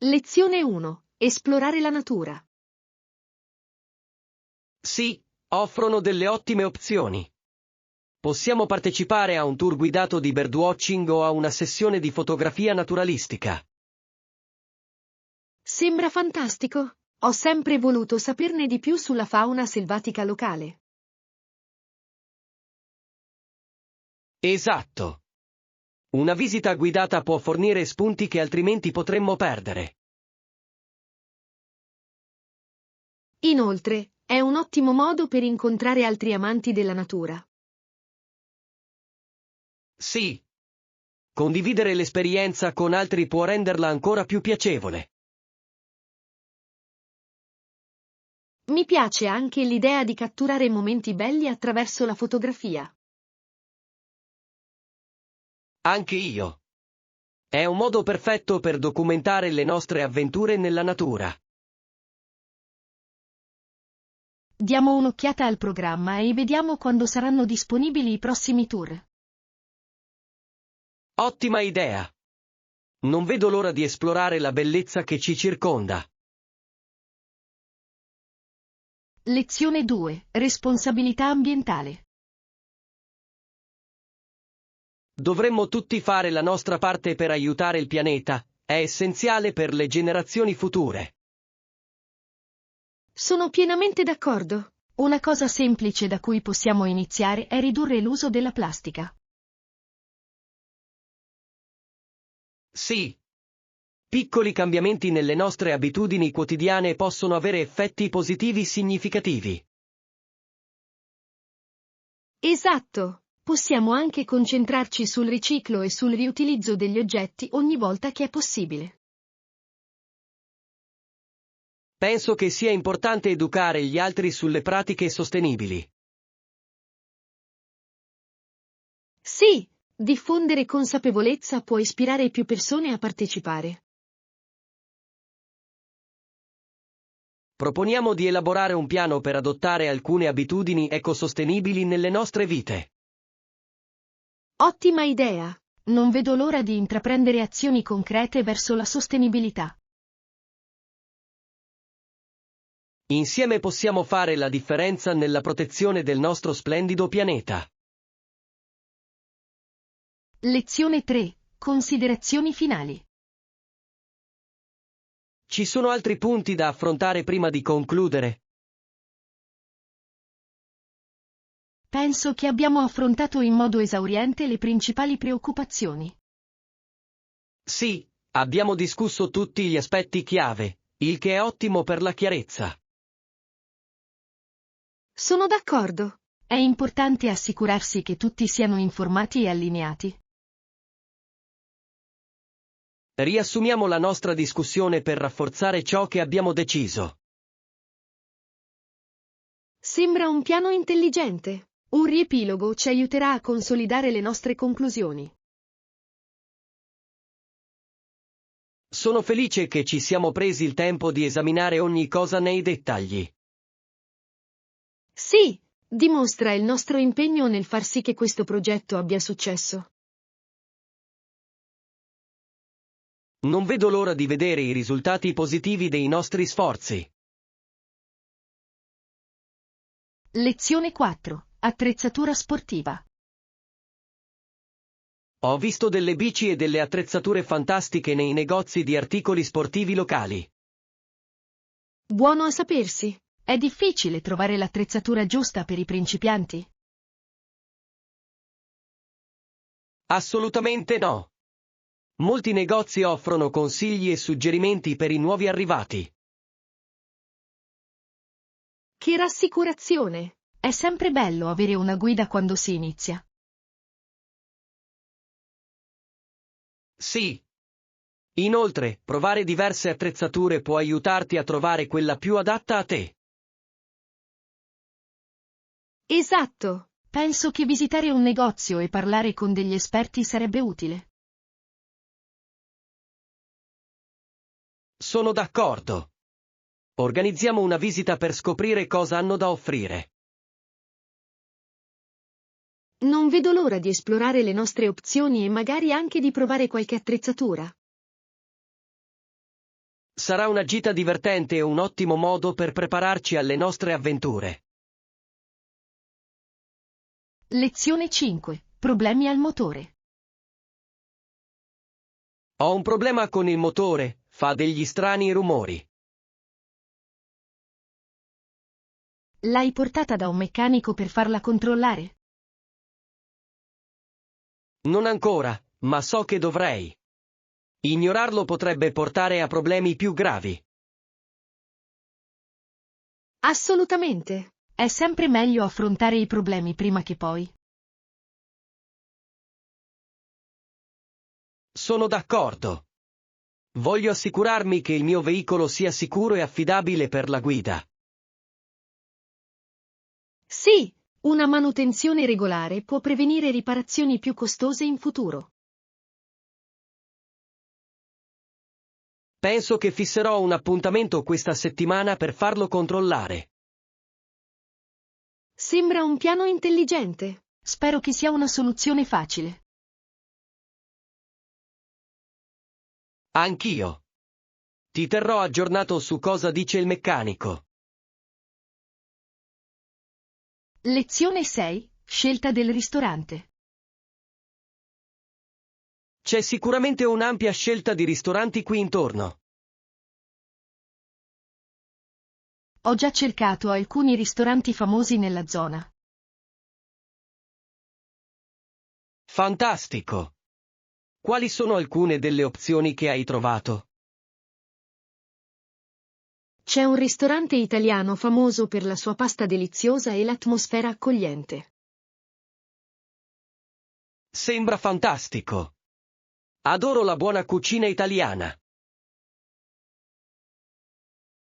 Lezione 1. Esplorare la natura. Sì, offrono delle ottime opzioni. Possiamo partecipare a un tour guidato di birdwatching o a una sessione di fotografia naturalistica. Sembra fantastico. Ho sempre voluto saperne di più sulla fauna selvatica locale. Esatto. Una visita guidata può fornire spunti che altrimenti potremmo perdere. Inoltre, è un ottimo modo per incontrare altri amanti della natura. Sì. Condividere l'esperienza con altri può renderla ancora più piacevole. Mi piace anche l'idea di catturare momenti belli attraverso la fotografia. Anche io. È un modo perfetto per documentare le nostre avventure nella natura. Diamo un'occhiata al programma e vediamo quando saranno disponibili i prossimi tour. Ottima idea. Non vedo l'ora di esplorare la bellezza che ci circonda. Lezione 2. Responsabilità ambientale. Dovremmo tutti fare la nostra parte per aiutare il pianeta, è essenziale per le generazioni future. Sono pienamente d'accordo. Una cosa semplice da cui possiamo iniziare è ridurre l'uso della plastica. Sì. Piccoli cambiamenti nelle nostre abitudini quotidiane possono avere effetti positivi significativi. Esatto. Possiamo anche concentrarci sul riciclo e sul riutilizzo degli oggetti ogni volta che è possibile. Penso che sia importante educare gli altri sulle pratiche sostenibili. Sì, diffondere consapevolezza può ispirare più persone a partecipare. Proponiamo di elaborare un piano per adottare alcune abitudini ecosostenibili nelle nostre vite. Ottima idea! Non vedo l'ora di intraprendere azioni concrete verso la sostenibilità. Insieme possiamo fare la differenza nella protezione del nostro splendido pianeta. Lezione 3. Considerazioni finali. Ci sono altri punti da affrontare prima di concludere? Penso che abbiamo affrontato in modo esauriente le principali preoccupazioni. Sì, abbiamo discusso tutti gli aspetti chiave, il che è ottimo per la chiarezza. Sono d'accordo. È importante assicurarsi che tutti siano informati e allineati. Riassumiamo la nostra discussione per rafforzare ciò che abbiamo deciso. Sembra un piano intelligente. Un riepilogo ci aiuterà a consolidare le nostre conclusioni. Sono felice che ci siamo presi il tempo di esaminare ogni cosa nei dettagli. Sì, dimostra il nostro impegno nel far sì che questo progetto abbia successo. Non vedo l'ora di vedere i risultati positivi dei nostri sforzi. Lezione 4. Attrezzatura sportiva. Ho visto delle bici e delle attrezzature fantastiche nei negozi di articoli sportivi locali. Buono a sapersi. È difficile trovare l'attrezzatura giusta per i principianti? Assolutamente no. Molti negozi offrono consigli e suggerimenti per i nuovi arrivati. Che rassicurazione! È sempre bello avere una guida quando si inizia. Sì. Inoltre, provare diverse attrezzature può aiutarti a trovare quella più adatta a te. Esatto! Penso che visitare un negozio e parlare con degli esperti sarebbe utile. Sono d'accordo. Organizziamo una visita per scoprire cosa hanno da offrire. Non vedo l'ora di esplorare le nostre opzioni e magari anche di provare qualche attrezzatura. Sarà una gita divertente e un ottimo modo per prepararci alle nostre avventure. Lezione 5. Problemi al motore. Ho un problema con il motore, fa degli strani rumori. L'hai portata da un meccanico per farla controllare? Non ancora, ma so che dovrei. Ignorarlo potrebbe portare a problemi più gravi. Assolutamente. È sempre meglio affrontare i problemi prima che poi. Sono d'accordo. Voglio assicurarmi che il mio veicolo sia sicuro e affidabile per la guida. Sì, una manutenzione regolare può prevenire riparazioni più costose in futuro. Penso che fisserò un appuntamento questa settimana per farlo controllare. Sembra un piano intelligente. Spero che sia una soluzione facile. Anch'io. Ti terrò aggiornato su cosa dice il meccanico. Lezione 6. Scelta del ristorante. C'è sicuramente un'ampia scelta di ristoranti qui intorno. Ho già cercato alcuni ristoranti famosi nella zona. Fantastico! Quali sono alcune delle opzioni che hai trovato? C'è un ristorante italiano famoso per la sua pasta deliziosa e l'atmosfera accogliente. Sembra fantastico! Adoro la buona cucina italiana.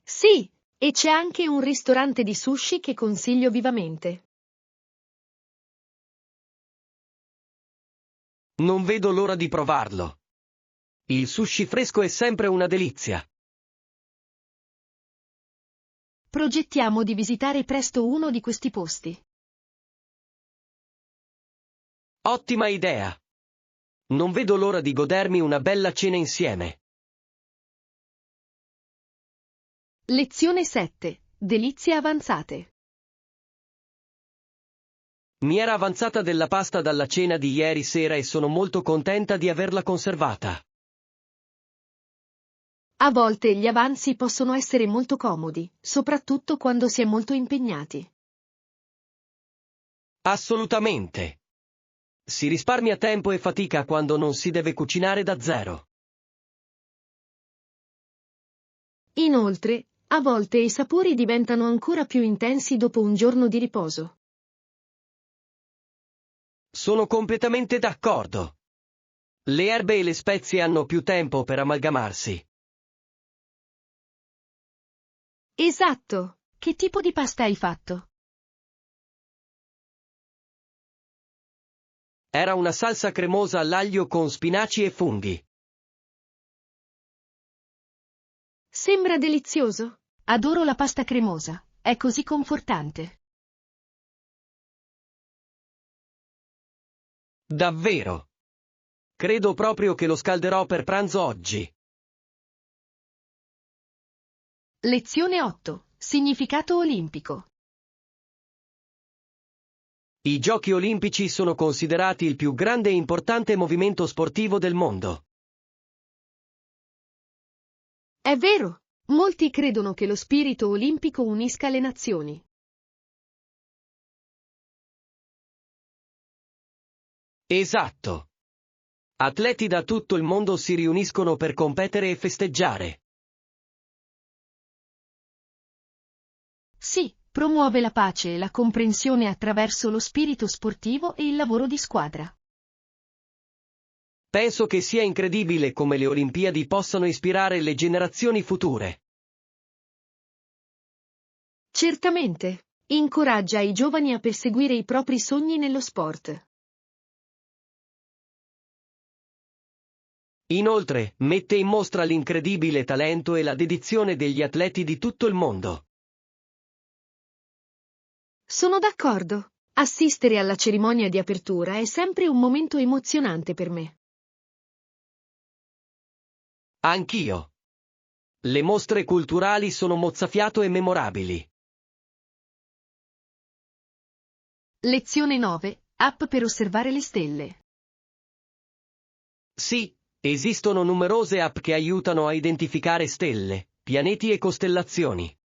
Sì, e c'è anche un ristorante di sushi che consiglio vivamente. Non vedo l'ora di provarlo. Il sushi fresco è sempre una delizia. Progettiamo di visitare presto uno di questi posti. Ottima idea! Non vedo l'ora di godermi una bella cena insieme. Lezione 7. Delizie avanzate. Mi era avanzata della pasta dalla cena di ieri sera e sono molto contenta di averla conservata. A volte gli avanzi possono essere molto comodi, soprattutto quando si è molto impegnati. Assolutamente. Si risparmia tempo e fatica quando non si deve cucinare da zero. Inoltre, a volte i sapori diventano ancora più intensi dopo un giorno di riposo. Sono completamente d'accordo. Le erbe e le spezie hanno più tempo per amalgamarsi. Esatto! Che tipo di pasta hai fatto? Era una salsa cremosa all'aglio con spinaci e funghi. Sembra delizioso. Adoro la pasta cremosa, è così confortante. Davvero. Credo proprio che lo scalderò per pranzo oggi. Lezione 8. Significato olimpico. I Giochi Olimpici sono considerati il più grande e importante movimento sportivo del mondo. È vero, molti credono che lo spirito olimpico unisca le nazioni. Esatto. Atleti da tutto il mondo si riuniscono per competere e festeggiare. Sì, promuove la pace e la comprensione attraverso lo spirito sportivo e il lavoro di squadra. Penso che sia incredibile come le Olimpiadi possano ispirare le generazioni future. Certamente, incoraggia i giovani a perseguire i propri sogni nello sport. Inoltre, mette in mostra l'incredibile talento e la dedizione degli atleti di tutto il mondo. Sono d'accordo. Assistere alla cerimonia di apertura è sempre un momento emozionante per me. Anch'io. Le mostre culturali sono mozzafiato e memorabili. Lezione 9. App per osservare le stelle. Sì, esistono numerose app che aiutano a identificare stelle, pianeti e costellazioni.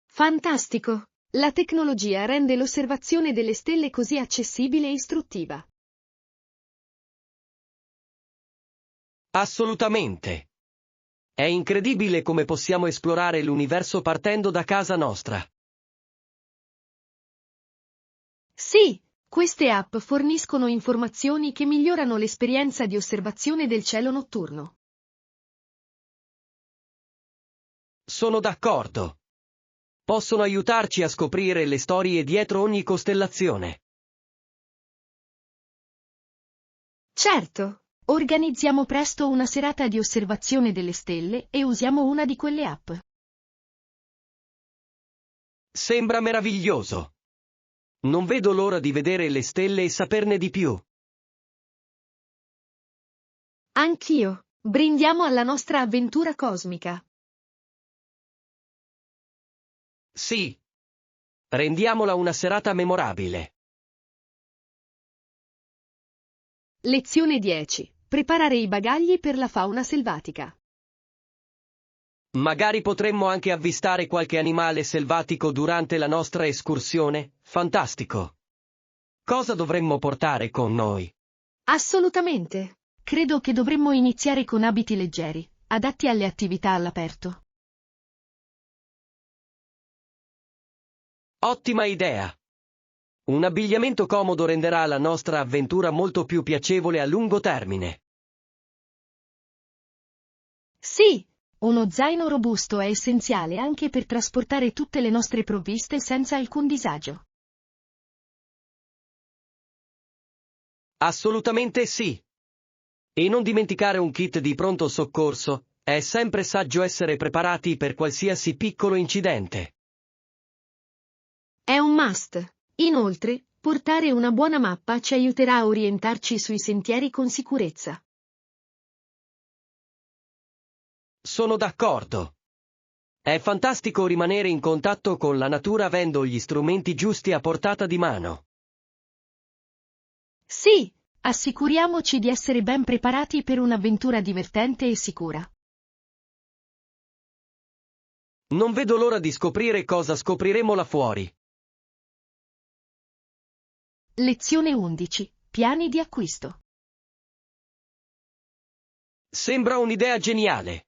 Fantastico! La tecnologia rende l'osservazione delle stelle così accessibile e istruttiva. Assolutamente. È incredibile come possiamo esplorare l'universo partendo da casa nostra. Sì, queste app forniscono informazioni che migliorano l'esperienza di osservazione del cielo notturno. Sono d'accordo. Possono aiutarci a scoprire le storie dietro ogni costellazione. Certo! Organizziamo presto una serata di osservazione delle stelle e usiamo una di quelle app. Sembra meraviglioso. Non vedo l'ora di vedere le stelle e saperne di più. Anch'io. Brindiamo alla nostra avventura cosmica. Sì. Rendiamola una serata memorabile. Lezione 10. Preparare i bagagli per la fauna selvatica. Magari potremmo anche avvistare qualche animale selvatico durante la nostra escursione. Fantastico. Cosa dovremmo portare con noi? Assolutamente. Credo che dovremmo iniziare con abiti leggeri, adatti alle attività all'aperto. Ottima idea. Un abbigliamento comodo renderà la nostra avventura molto più piacevole a lungo termine. Sì, uno zaino robusto è essenziale anche per trasportare tutte le nostre provviste senza alcun disagio. Assolutamente sì. E non dimenticare un kit di pronto soccorso, è sempre saggio essere preparati per qualsiasi piccolo incidente. È un must. Inoltre, portare una buona mappa ci aiuterà a orientarci sui sentieri con sicurezza. Sono d'accordo. È fantastico rimanere in contatto con la natura avendo gli strumenti giusti a portata di mano. Sì, assicuriamoci di essere ben preparati per un'avventura divertente e sicura. Non vedo l'ora di scoprire cosa scopriremo là fuori. Lezione 11. Piani di acquisto. Sembra un'idea geniale.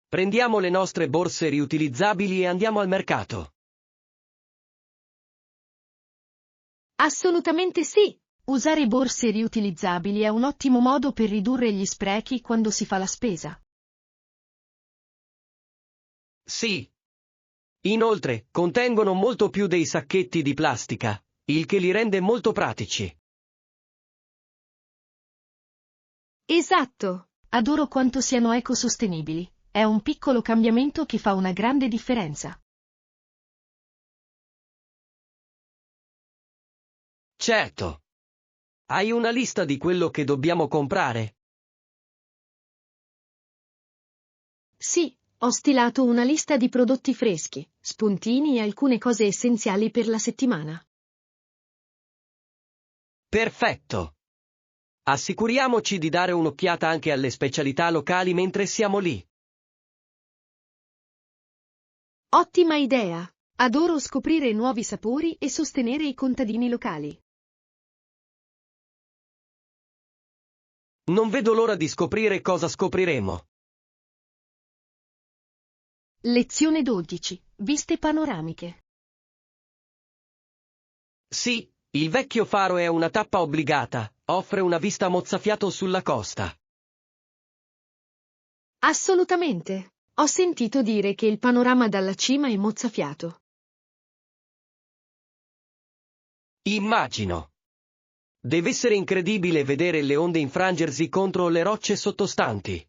Prendiamo le nostre borse riutilizzabili e andiamo al mercato. Assolutamente sì! Usare borse riutilizzabili è un ottimo modo per ridurre gli sprechi quando si fa la spesa. Sì. Inoltre, contengono molto più dei sacchetti di plastica, il che li rende molto pratici. Esatto! Adoro quanto siano ecosostenibili. È un piccolo cambiamento che fa una grande differenza. Certo. Hai una lista di quello che dobbiamo comprare? Sì, ho stilato una lista di prodotti freschi, spuntini e alcune cose essenziali per la settimana. Perfetto. Assicuriamoci di dare un'occhiata anche alle specialità locali mentre siamo lì. Ottima idea! Adoro scoprire nuovi sapori e sostenere i contadini locali. Non vedo l'ora di scoprire cosa scopriremo. Lezione 12. Viste panoramiche. Sì, il vecchio faro è una tappa obbligata, offre una vista mozzafiato sulla costa. Assolutamente! Ho sentito dire che il panorama dalla cima è mozzafiato. Immagino. Deve essere incredibile vedere le onde infrangersi contro le rocce sottostanti.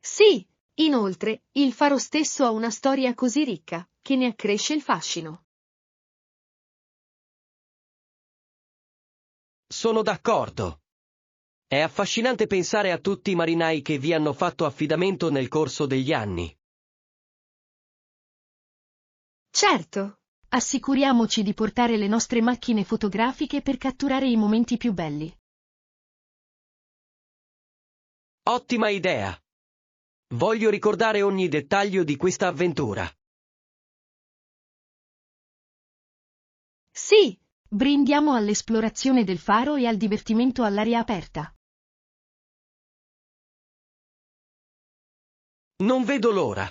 Sì, inoltre, il faro stesso ha una storia così ricca, che ne accresce il fascino. Sono d'accordo. È affascinante pensare a tutti i marinai che vi hanno fatto affidamento nel corso degli anni. Certo! Assicuriamoci di portare le nostre macchine fotografiche per catturare i momenti più belli. Ottima idea! Voglio ricordare ogni dettaglio di questa avventura. Sì! Brindiamo all'esplorazione del faro e al divertimento all'aria aperta. Non vedo l'ora.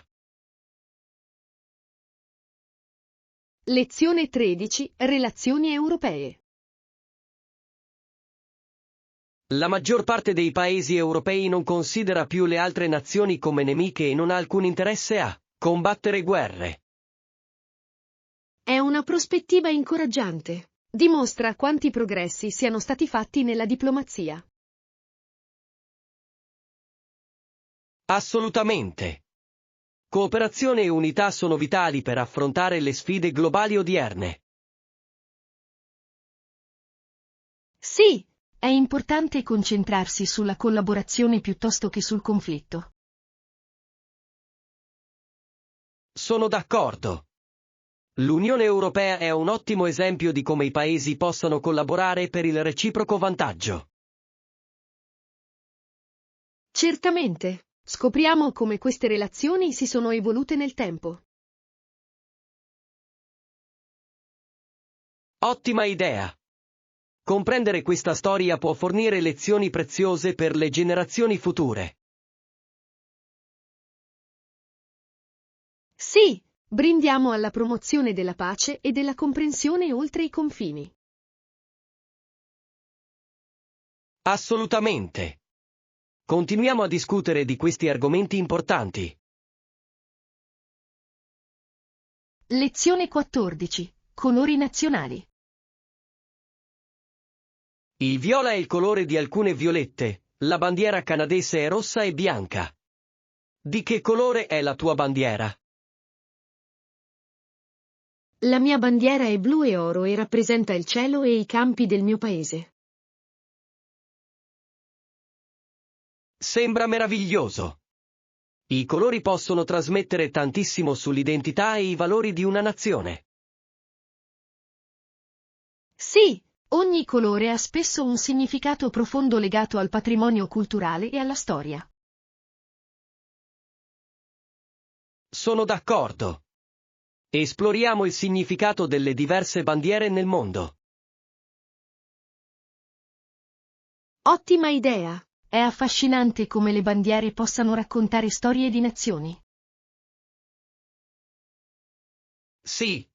Lezione 13. Relazioni europee. La maggior parte dei paesi europei non considera più le altre nazioni come nemiche e non ha alcun interesse a combattere guerre. È una prospettiva incoraggiante. Dimostra quanti progressi siano stati fatti nella diplomazia. Assolutamente. Cooperazione e unità sono vitali per affrontare le sfide globali odierne. Sì, è importante concentrarsi sulla collaborazione piuttosto che sul conflitto. Sono d'accordo. L'Unione Europea è un ottimo esempio di come i paesi possano collaborare per il reciproco vantaggio. Certamente. Scopriamo come queste relazioni si sono evolute nel tempo. Ottima idea! Comprendere questa storia può fornire lezioni preziose per le generazioni future. Sì, brindiamo alla promozione della pace e della comprensione oltre i confini. Assolutamente. Continuiamo a discutere di questi argomenti importanti. Lezione 14. Colori nazionali. Il viola è il colore di alcune violette, la bandiera canadese è rossa e bianca. Di che colore è la tua bandiera? La mia bandiera è blu e oro e rappresenta il cielo e i campi del mio paese. Sembra meraviglioso. I colori possono trasmettere tantissimo sull'identità e i valori di una nazione. Sì, ogni colore ha spesso un significato profondo legato al patrimonio culturale e alla storia. Sono d'accordo. Esploriamo il significato delle diverse bandiere nel mondo. Ottima idea! È affascinante come le bandiere possano raccontare storie di nazioni. Sì.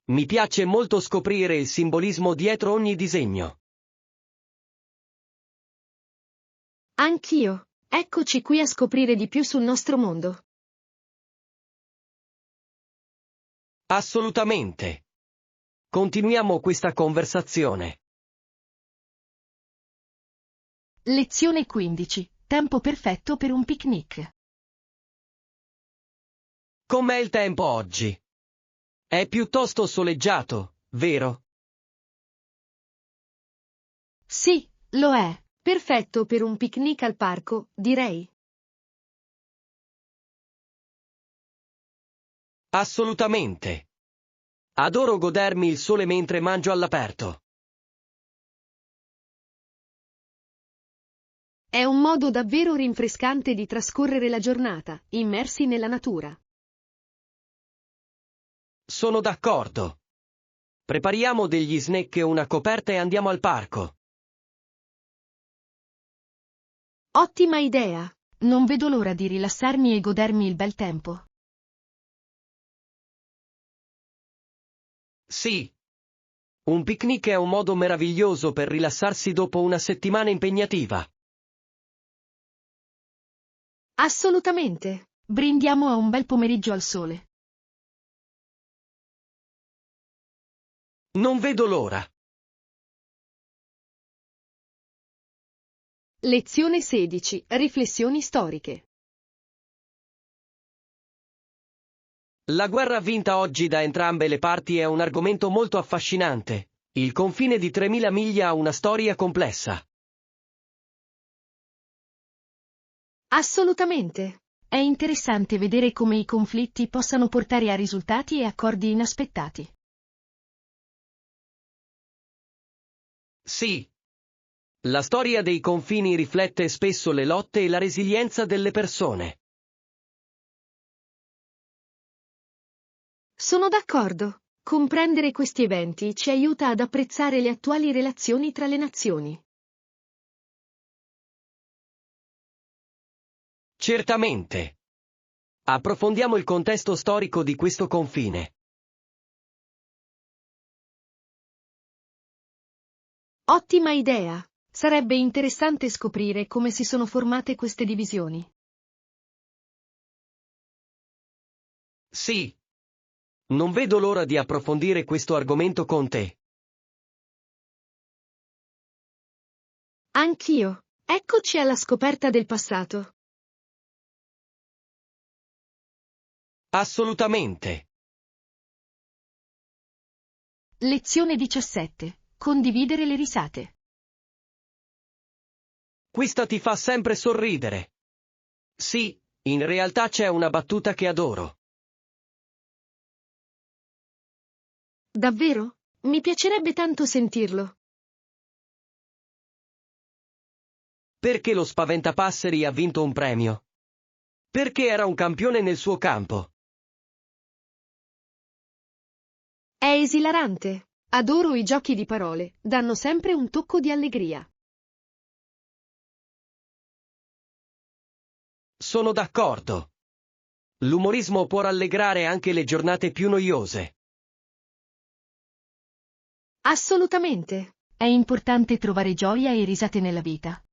Mi piace molto scoprire il simbolismo dietro ogni disegno. Anch'io. Eccoci qui a scoprire di più sul nostro mondo. Assolutamente. Continuiamo questa conversazione. Lezione 15. Tempo perfetto per un picnic. Com'è il tempo oggi? È piuttosto soleggiato, vero? Sì, lo è. Perfetto per un picnic al parco, direi. Assolutamente. Adoro godermi il sole mentre mangio all'aperto. È un modo davvero rinfrescante di trascorrere la giornata, immersi nella natura. Sono d'accordo. Prepariamo degli snack e una coperta e andiamo al parco. Ottima idea! Non vedo l'ora di rilassarmi e godermi il bel tempo. Sì. Un picnic è un modo meraviglioso per rilassarsi dopo una settimana impegnativa. Assolutamente! Brindiamo a un bel pomeriggio al sole. Non vedo l'ora. Lezione 16. Riflessioni storiche. La guerra vinta oggi da entrambe le parti è un argomento molto affascinante. Il confine di 3000 miglia ha una storia complessa. Assolutamente. È interessante vedere come i conflitti possano portare a risultati e accordi inaspettati. Sì. La storia dei confini riflette spesso le lotte e la resilienza delle persone. Sono d'accordo. Comprendere questi eventi ci aiuta ad apprezzare le attuali relazioni tra le nazioni. Certamente. Approfondiamo il contesto storico di questo confine. Ottima idea! Sarebbe interessante scoprire come si sono formate queste divisioni. Sì. Non vedo l'ora di approfondire questo argomento con te. Anch'io. Eccoci alla scoperta del passato. Assolutamente. Lezione 17. Condividere le risate. Questa ti fa sempre sorridere. Sì, in realtà c'è una battuta che adoro. Davvero? Mi piacerebbe tanto sentirlo. Perché lo Spaventapasseri ha vinto un premio? Perché era un campione nel suo campo. È esilarante. Adoro i giochi di parole, danno sempre un tocco di allegria. Sono d'accordo. L'umorismo può rallegrare anche le giornate più noiose. Assolutamente. È importante trovare gioia e risate nella vita.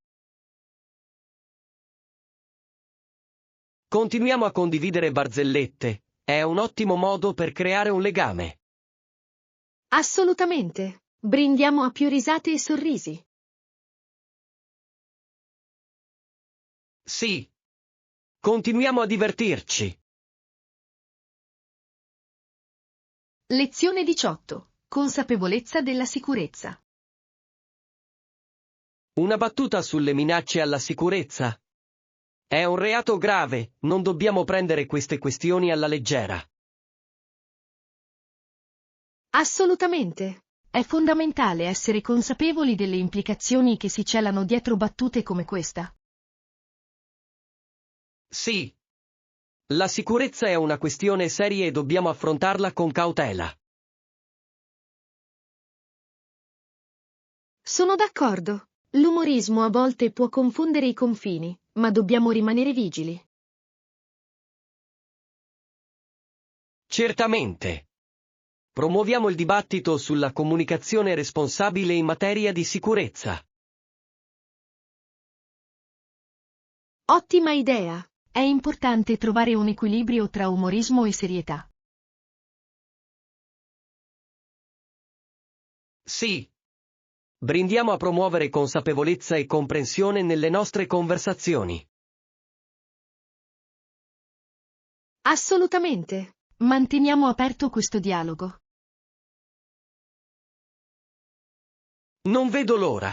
Continuiamo a condividere barzellette. È un ottimo modo per creare un legame. Assolutamente. Brindiamo a più risate e sorrisi. Sì. Continuiamo a divertirci. Lezione 18. Consapevolezza della sicurezza. Una battuta sulle minacce alla sicurezza. È un reato grave, non dobbiamo prendere queste questioni alla leggera. Assolutamente. È fondamentale essere consapevoli delle implicazioni che si celano dietro battute come questa. Sì. La sicurezza è una questione seria e dobbiamo affrontarla con cautela. Sono d'accordo. L'umorismo a volte può confondere i confini, ma dobbiamo rimanere vigili. Certamente. Promuoviamo il dibattito sulla comunicazione responsabile in materia di sicurezza. Ottima idea! È importante trovare un equilibrio tra umorismo e serietà. Sì. Brindiamo a promuovere consapevolezza e comprensione nelle nostre conversazioni. Assolutamente. Manteniamo aperto questo dialogo. Non vedo l'ora.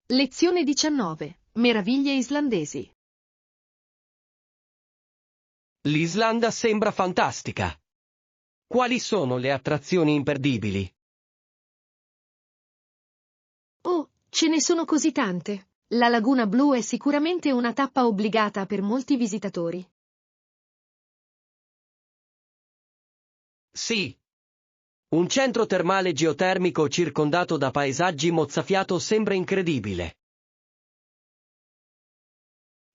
Lezione 19. Meraviglie islandesi. L'Islanda sembra fantastica. Quali sono le attrazioni imperdibili? Oh, ce ne sono così tante. La Laguna Blu è sicuramente una tappa obbligata per molti visitatori. Sì. Un centro termale geotermico circondato da paesaggi mozzafiato sembra incredibile.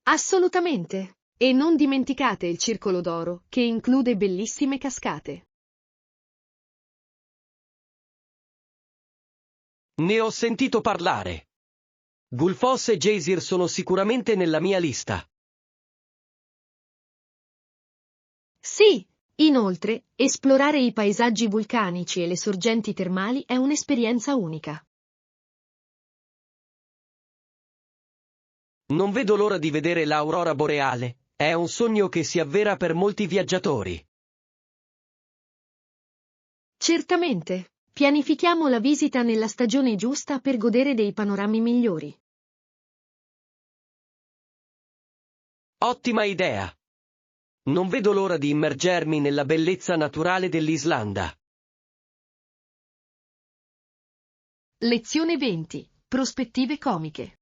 Assolutamente. E non dimenticate il Circolo d'Oro, che include bellissime cascate. Ne ho sentito parlare. Gullfoss e Geysir sono sicuramente nella mia lista. Sì, inoltre, esplorare i paesaggi vulcanici e le sorgenti termali è un'esperienza unica. Non vedo l'ora di vedere l'aurora boreale. È un sogno che si avvera per molti viaggiatori. Certamente. Pianifichiamo la visita nella stagione giusta per godere dei panorami migliori. Ottima idea! Non vedo l'ora di immergermi nella bellezza naturale dell'Islanda. Lezione 20. Prospettive comiche.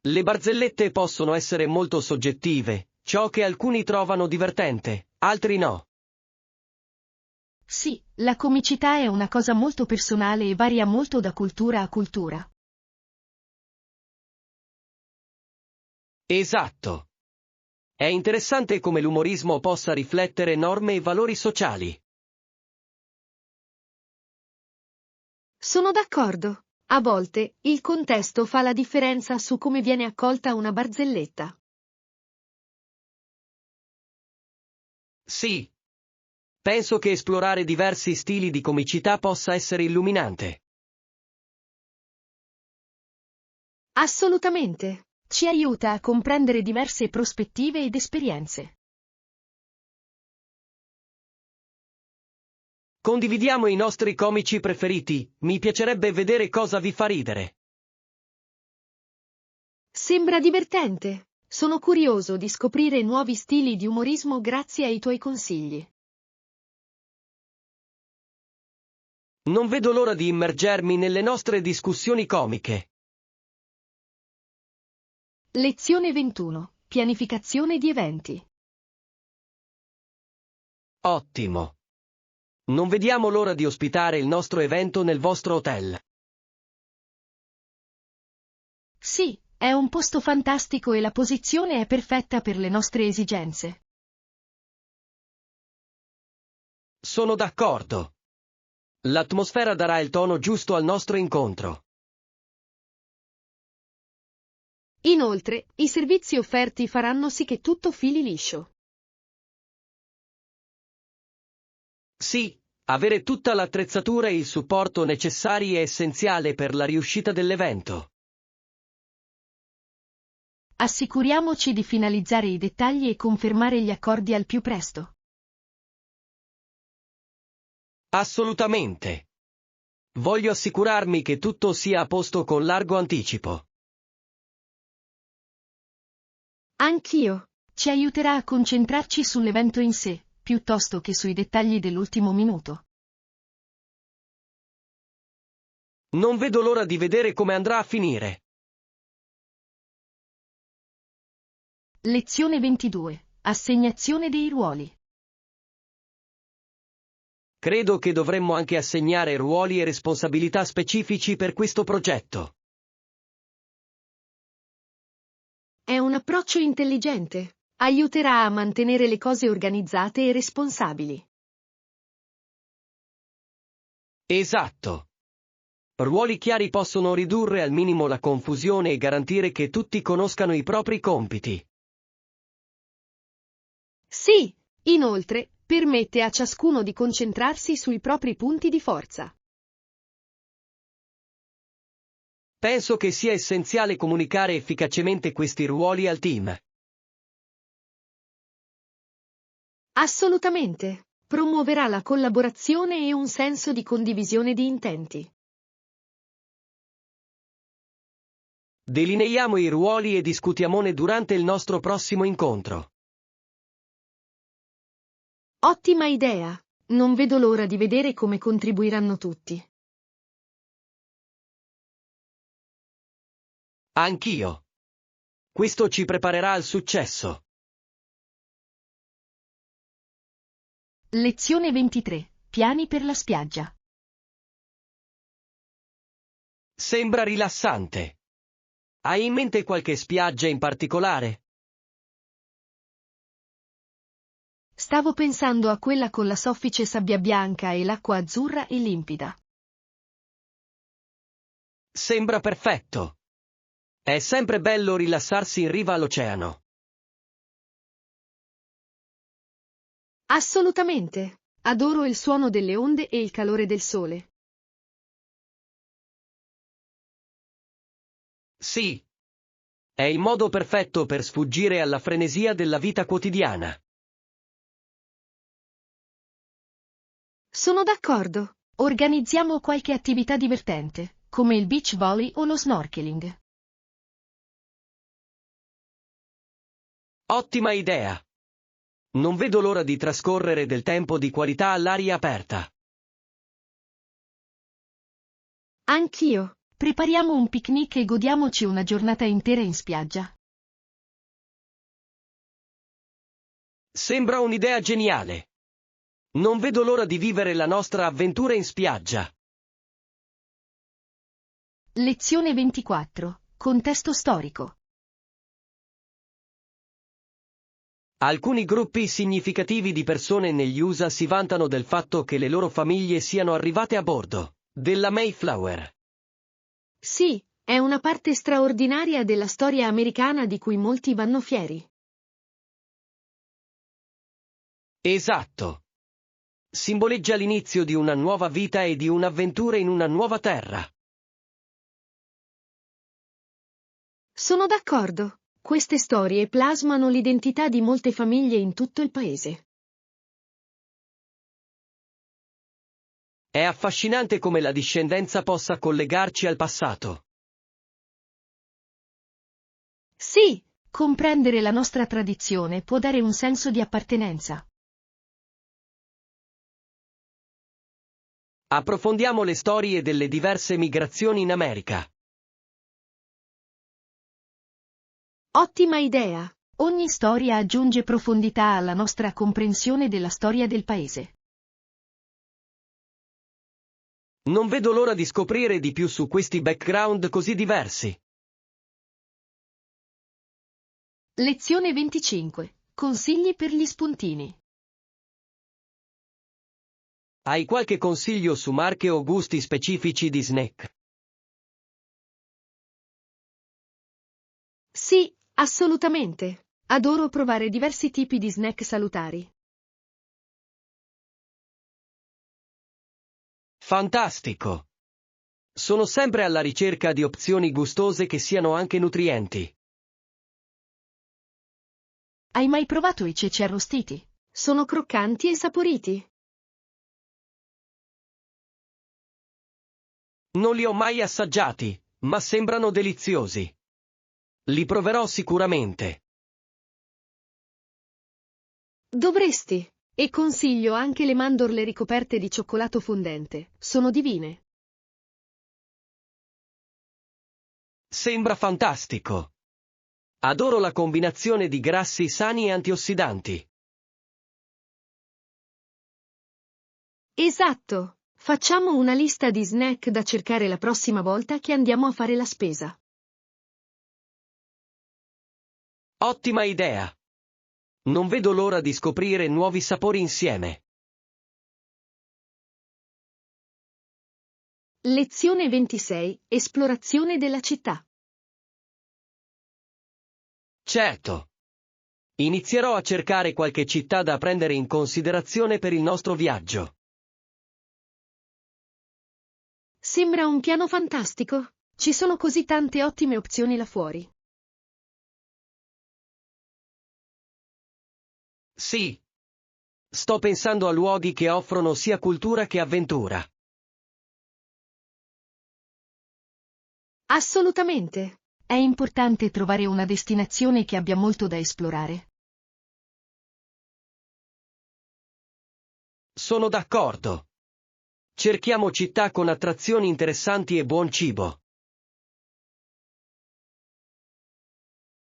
Le barzellette possono essere molto soggettive, ciò che alcuni trovano divertente, altri no. Sì, la comicità è una cosa molto personale e varia molto da cultura a cultura. Esatto. È interessante come l'umorismo possa riflettere norme e valori sociali. Sono d'accordo. A volte, il contesto fa la differenza su come viene accolta una barzelletta. Sì. Penso che esplorare diversi stili di comicità possa essere illuminante. Assolutamente. Ci aiuta a comprendere diverse prospettive ed esperienze. Condividiamo i nostri comici preferiti, mi piacerebbe vedere cosa vi fa ridere. Sembra divertente. Sono curioso di scoprire nuovi stili di umorismo grazie ai tuoi consigli. Non vedo l'ora di immergermi nelle nostre discussioni comiche. Lezione 21. Pianificazione di eventi. Ottimo. Non vediamo l'ora di ospitare il nostro evento nel vostro hotel. Sì, è un posto fantastico e la posizione è perfetta per le nostre esigenze. Sono d'accordo. L'atmosfera darà il tono giusto al nostro incontro. Inoltre, i servizi offerti faranno sì che tutto fili liscio. Sì, avere tutta l'attrezzatura e il supporto necessari è essenziale per la riuscita dell'evento. Assicuriamoci di finalizzare i dettagli e confermare gli accordi al più presto. Assolutamente. Voglio assicurarmi che tutto sia a posto con largo anticipo. Anch'io. Ci aiuterà a concentrarci sull'evento in sé, piuttosto che sui dettagli dell'ultimo minuto. Non vedo l'ora di vedere come andrà a finire. Lezione 22. Assegnazione dei ruoli. Credo che dovremmo anche assegnare ruoli e responsabilità specifici per questo progetto. È un approccio intelligente. Aiuterà a mantenere le cose organizzate e responsabili. Esatto. Ruoli chiari possono ridurre al minimo la confusione e garantire che tutti conoscano i propri compiti. Sì, inoltre, permette a ciascuno di concentrarsi sui propri punti di forza. Penso che sia essenziale comunicare efficacemente questi ruoli al team. Assolutamente. Promuoverà la collaborazione e un senso di condivisione di intenti. Delineiamo i ruoli e discutiamone durante il nostro prossimo incontro. Ottima idea. Non vedo l'ora di vedere come contribuiranno tutti. Anch'io. Questo ci preparerà al successo. Lezione 23. Piani per la spiaggia. Sembra rilassante. Hai in mente qualche spiaggia in particolare? Stavo pensando a quella con la soffice sabbia bianca e l'acqua azzurra e limpida. Sembra perfetto. È sempre bello rilassarsi in riva all'oceano. Assolutamente. Adoro il suono delle onde e il calore del sole. Sì. È il modo perfetto per sfuggire alla frenesia della vita quotidiana. Sono d'accordo. Organizziamo qualche attività divertente, come il beach volley o lo snorkeling. Ottima idea! Non vedo l'ora di trascorrere del tempo di qualità all'aria aperta. Anch'io. Prepariamo un picnic e godiamoci una giornata intera in spiaggia. Sembra un'idea geniale. Non vedo l'ora di vivere la nostra avventura in spiaggia. Lezione 24. Contesto storico. Alcuni gruppi significativi di persone negli USA si vantano del fatto che le loro famiglie siano arrivate a bordo della Mayflower. Sì, è una parte straordinaria della storia americana di cui molti vanno fieri. Esatto. Simboleggia l'inizio di una nuova vita e di un'avventura in una nuova terra. Sono d'accordo. Queste storie plasmano l'identità di molte famiglie in tutto il paese. È affascinante come la discendenza possa collegarci al passato. Sì, comprendere la nostra tradizione può dare un senso di appartenenza. Approfondiamo le storie delle diverse migrazioni in America. Ottima idea! Ogni storia aggiunge profondità alla nostra comprensione della storia del paese. Non vedo l'ora di scoprire di più su questi background così diversi. Lezione 25. Consigli per gli spuntini. Hai qualche consiglio su marche o gusti specifici di snack? Sì, assolutamente. Adoro provare diversi tipi di snack salutari. Fantastico! Sono sempre alla ricerca di opzioni gustose che siano anche nutrienti. Hai mai provato i ceci arrostiti? Sono croccanti e saporiti. Non li ho mai assaggiati, ma sembrano deliziosi. Li proverò sicuramente. Dovresti. E consiglio anche le mandorle ricoperte di cioccolato fondente. Sono divine. Sembra fantastico. Adoro la combinazione di grassi sani e antiossidanti. Esatto. Facciamo una lista di snack da cercare la prossima volta che andiamo a fare la spesa. Ottima idea! Non vedo l'ora di scoprire nuovi sapori insieme. Lezione 26. Esplorazione della città. Certo. Inizierò a cercare qualche città da prendere in considerazione per il nostro viaggio. Sembra un piano fantastico. Ci sono così tante ottime opzioni là fuori. Sì. Sto pensando a luoghi che offrono sia cultura che avventura. Assolutamente. È importante trovare una destinazione che abbia molto da esplorare. Sono d'accordo. Cerchiamo città con attrazioni interessanti e buon cibo.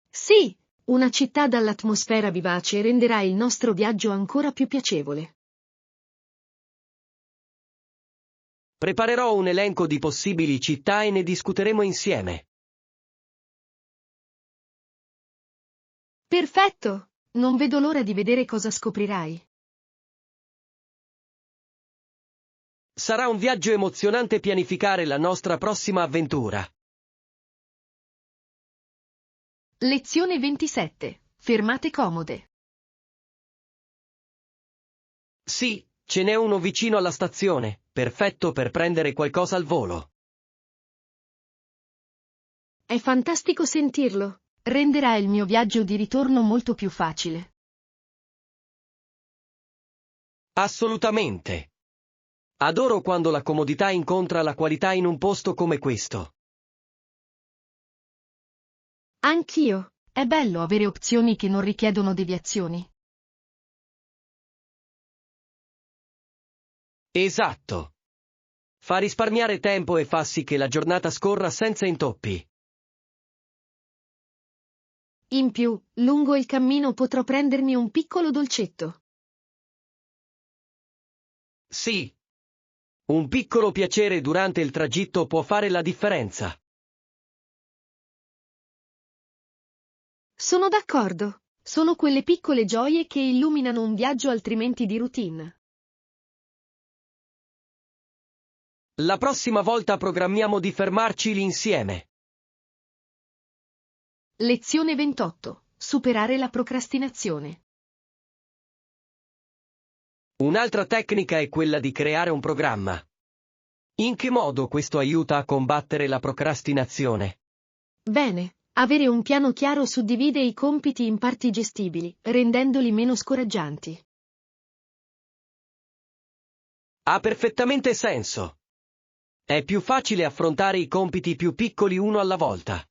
Sì, una città dall'atmosfera vivace renderà il nostro viaggio ancora più piacevole. Preparerò un elenco di possibili città e ne discuteremo insieme. Perfetto! Non vedo l'ora di vedere cosa scoprirai. Sarà un viaggio emozionante pianificare la nostra prossima avventura. Lezione 27. Fermate comode. Sì, ce n'è uno vicino alla stazione, perfetto per prendere qualcosa al volo. È fantastico sentirlo. Renderà il mio viaggio di ritorno molto più facile. Assolutamente. Adoro quando la comodità incontra la qualità in un posto come questo. Anch'io. È bello avere opzioni che non richiedono deviazioni. Esatto. Fa risparmiare tempo e fa sì che la giornata scorra senza intoppi. In più, lungo il cammino potrò prendermi un piccolo dolcetto. Sì. Un piccolo piacere durante il tragitto può fare la differenza. Sono d'accordo. Sono quelle piccole gioie che illuminano un viaggio altrimenti di routine. La prossima volta programmiamo di fermarci lì insieme. Lezione 28. Superare la procrastinazione. Un'altra tecnica è quella di creare un programma. In che modo questo aiuta a combattere la procrastinazione? Bene, avere un piano chiaro suddivide i compiti in parti gestibili, rendendoli meno scoraggianti. Ha perfettamente senso. È più facile affrontare i compiti più piccoli uno alla volta.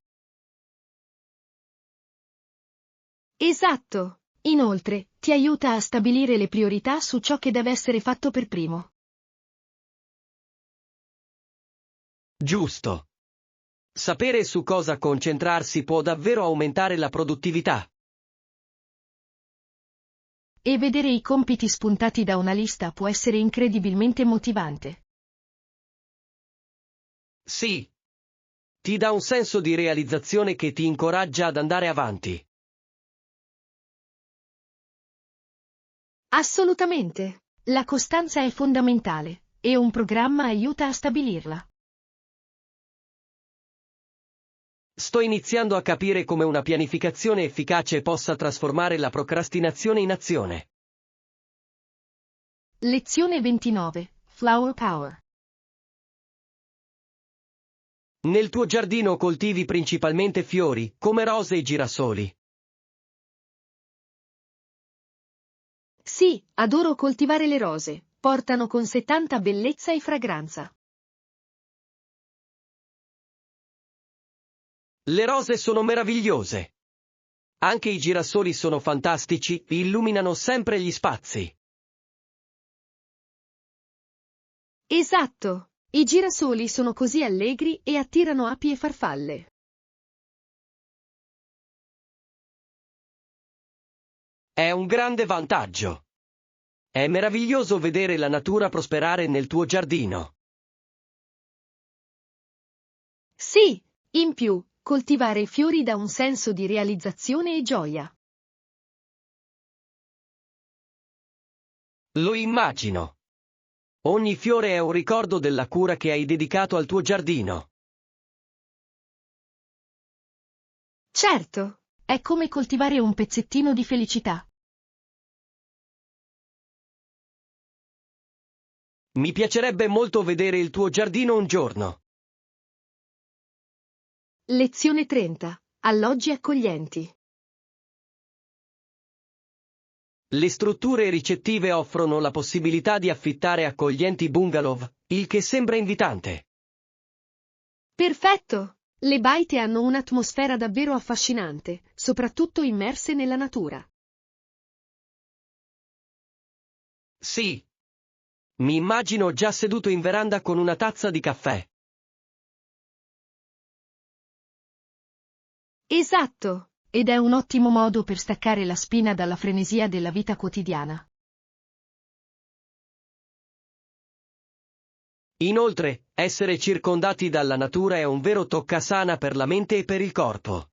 Esatto. Inoltre, ti aiuta a stabilire le priorità su ciò che deve essere fatto per primo. Giusto. Sapere su cosa concentrarsi può davvero aumentare la produttività. E vedere i compiti spuntati da una lista può essere incredibilmente motivante. Sì. Ti dà un senso di realizzazione che ti incoraggia ad andare avanti. Assolutamente. La costanza è fondamentale, e un programma aiuta a stabilirla. Sto iniziando a capire come una pianificazione efficace possa trasformare la procrastinazione in azione. Lezione 29. Flower Power. Nel tuo giardino coltivi principalmente fiori, come rose e girasoli. Sì, adoro coltivare le rose, portano con sé tanta bellezza e fragranza. Le rose sono meravigliose. Anche i girasoli sono fantastici, illuminano sempre gli spazi. Esatto, i girasoli sono così allegri e attirano api e farfalle. È un grande vantaggio. È meraviglioso vedere la natura prosperare nel tuo giardino. Sì, in più, coltivare fiori dà un senso di realizzazione e gioia. Lo immagino. Ogni fiore è un ricordo della cura che hai dedicato al tuo giardino. Certo, è come coltivare un pezzettino di felicità. Mi piacerebbe molto vedere il tuo giardino un giorno. Lezione 30. Alloggi accoglienti. Le strutture ricettive offrono la possibilità di affittare accoglienti bungalow, il che sembra invitante. Perfetto! Le baite hanno un'atmosfera davvero affascinante, soprattutto immerse nella natura. Sì. Mi immagino già seduto in veranda con una tazza di caffè. Esatto! Ed è un ottimo modo per staccare la spina dalla frenesia della vita quotidiana. Inoltre, essere circondati dalla natura è un vero toccasana per la mente e per il corpo.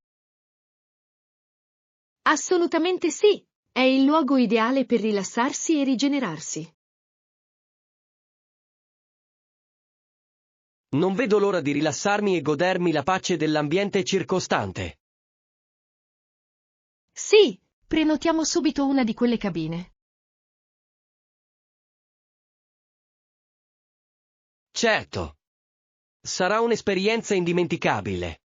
Assolutamente sì! È il luogo ideale per rilassarsi e rigenerarsi. Non vedo l'ora di rilassarmi e godermi la pace dell'ambiente circostante. Sì, prenotiamo subito una di quelle cabine. Certo. Sarà un'esperienza indimenticabile.